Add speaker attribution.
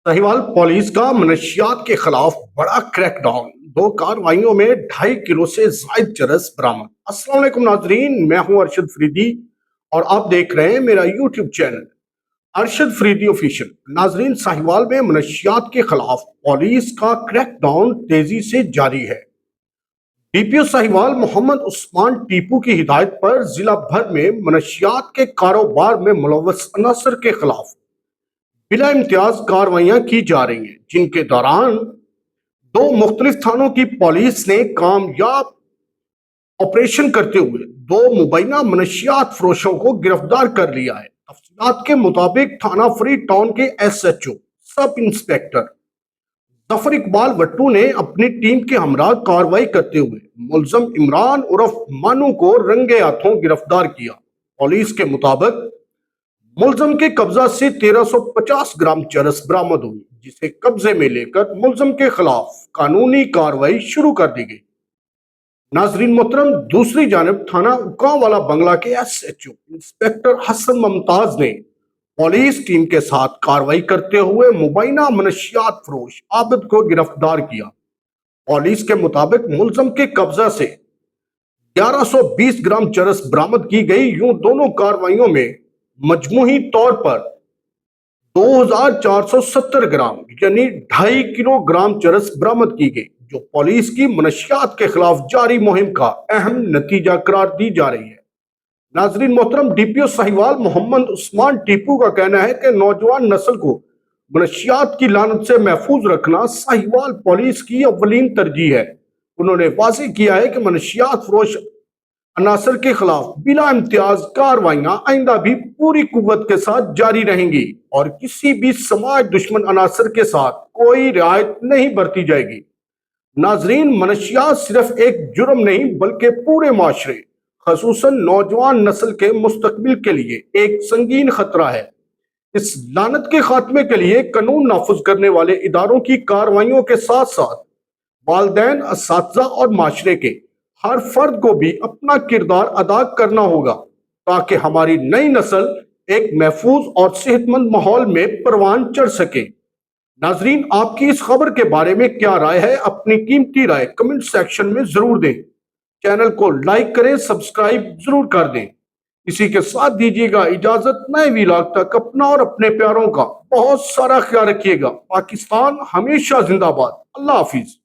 Speaker 1: Sahiwal police का मनशियात के खिलाफ बड़ा क्रैकडाउन। दो कार्रवाइयों में 2.5 किलो से जायद चरस बरामद। अस्सलाम वालेकुम नाजरीन, मैं हूं अरशद फरीदी और आप देख रहे हैं मेरा YouTube channel Arshad Faridi official. नाजरीन, साहिवाल में मनशियात के खिलाफ पुलिस का क्रैकडाउन तेजी से जारी है। डीपीओ साहिवाल मोहम्मद उस्मान टीपू की हिदायत पर जिला भर में मनशियात के कारोबार में मुलव्वस अनासर के खिलाफ बिला इम्तियाज कार्रवाइयां की जा रही हैं, जिनके दौरान दो मुख्तलिफ थानों की पुलिस ने कामयाब ऑपरेशन करते हुए दो मुबैना मनशियात फरोशों को गिरफ्तार कर लिया है। तफसीलात के मुताबिक थाना फ्री टाउन के SHO sub inspector Zafar Iqbal Wattoo ने अपनी टीम के हमरा कार्रवाई करते हुए मुलजम इमरान उर्फ मानू को रंगे हाथों गिरफ्तार किया। पुलिस के मुताबिक मुलजम के कब्जा से 1350 ग्राम चरस बरामद हुई, जिसे कब्जे में लेकर मुलजम के खिलाफ कानूनी कार्रवाई शुरू कर दी गई। नाजरीन मोहतरम, दूसरी जानब थाना उकांवाला बंगला के SHO इंस्पेक्टर हसन मुमताज ने पुलिस टीम के साथ कार्रवाई करते हुए मुबैना मनशियात फरोश आबिद को गिरफ्तार किया। पुलिस के मुताबिक मुलजम के कब्जा से 1120 ग्राम चरस बरामद की गई। यूं दोनों कार्रवाइयों में मजमूही तौर पर 2470 ग्राम यानी 2.5 किलोग्राम चरस बरामद की गई, जो पुलिस की मनशियात के खिलाफ जारी मुहिम का अहम नतीजा करार दी जा रही है। नाजरीन मोहतरम, डीपीओ साहिवाल मोहम्मद उस्मान टीपू का कहना है कि नौजवान नस्ल को मनशियात की लानत से महफूज रखना साहिवाल पुलिस की अव्वलीन तरजीह है। उन्होंने वाज़ेह किया है कि मनशियात फरोश अनासर के खिलाफ बिला इम्तियाज कार्रवाइयां आइंदा भी पूरी कुव्वत के साथ जारी रहेंगी और किसी भी समाज दुश्मन अनासर के साथ कोई रियायत नहीं बरती जाएगी। नाजरीन, मनशियात सिर्फ एक जुर्म नहीं बल्कि पूरे माशरे, खसूसन नौजवान नस्ल के मुस्तकबिल के लिए एक संगीन खतरा है। इस लानत के खात्मे के लिए कानून नाफिज करने वाले इदारों की कार्रवाइयों के साथ साथ वालिदैन, असातिज़ा और माशरे के हर फर्द को भी अपना किरदार अदा करना होगा, ताकि हमारी नई नस्ल एक महफूज और सेहतमंद माहौल में परवान चढ़ सके। नाजरीन, आपकी इस खबर के बारे में क्या राय है? अपनी कीमती राय कमेंट सेक्शन में जरूर दें। चैनल को लाइक करें, सब्सक्राइब जरूर कर दें। इसी के साथ दीजिएगा इजाजत। नए व्लॉग तक अपना और अपने प्यारों का बहुत सारा ख्याल रखिएगा। पाकिस्तान हमेशा जिंदाबाद। अल्लाह हाफिज।